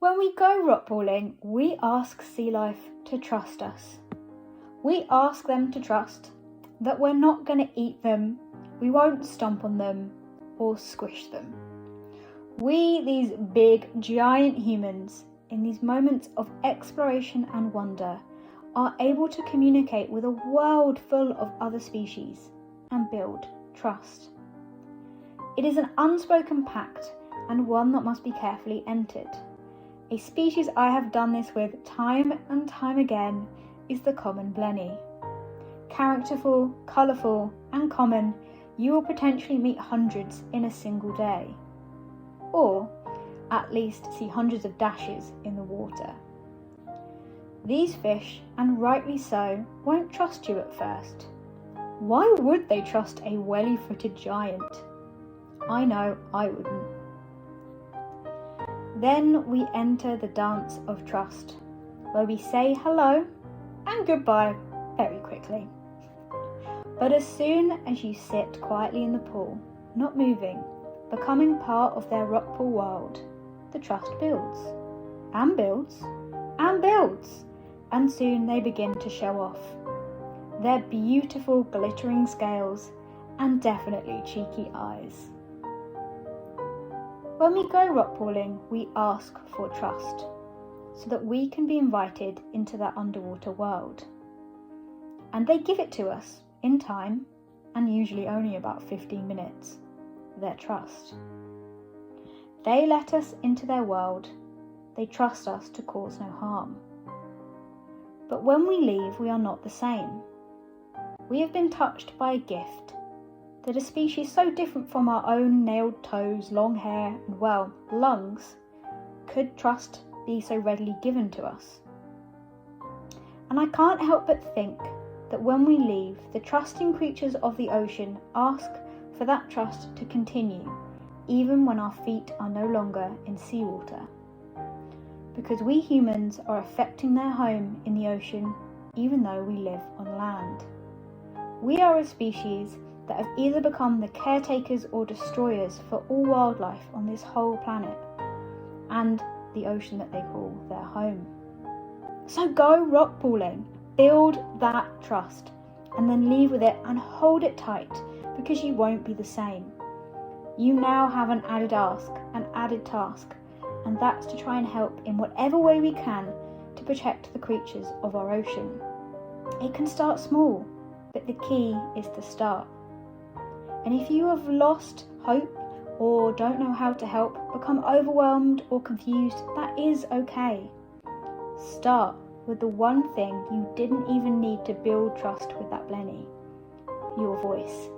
When we go rockpooling, we ask sea life to trust us. We ask them to trust that we're not going to eat them, we won't stomp on them or squish them. We, these big, giant humans, in these moments of exploration and wonder, are able to communicate with a world full of other species and build trust. It is an unspoken pact and one that must be carefully entered. A species I have done this with time and time again is the common blenny. Characterful, colourful and common, you will potentially meet hundreds in a single day. Or at least see hundreds of dashes in the water. These fish, and rightly so, won't trust you at first. Why would they trust a welly-footed giant? I know I wouldn't. Then we enter the dance of trust, where we say hello and goodbye very quickly. But as soon as you sit quietly in the pool, not moving, becoming part of their rockpool world, the trust builds, and builds, and builds, and soon they begin to show off. Their beautiful glittering scales and definitely cheeky eyes. When we go rockpooling, we ask for trust, so that we can be invited into that underwater world. And they give it to us in time, and usually only about 15 minutes, their trust. They let us into their world, they trust us to cause no harm. But when we leave, we are not the same. We have been touched by a gift that a species so different from our own nailed toes, long hair, and well, lungs, could trust be so readily given to us. And I can't help but think that when we leave, the trusting creatures of the ocean ask for that trust to continue, even when our feet are no longer in seawater. Because we humans are affecting their home in the ocean, even though we live on land. We are a species that have either become the caretakers or destroyers for all wildlife on this whole planet, and the ocean that they call their home. So go rockpooling, build that trust, and then leave with it and hold it tight, because you won't be the same. You now have an added task, and that's to try and help in whatever way we can to protect the creatures of our ocean. It can start small, but the key is to start. And if you have lost hope or don't know how to help, become overwhelmed or confused, that is okay. Start with the one thing you didn't even need to build trust with that blenny, your voice.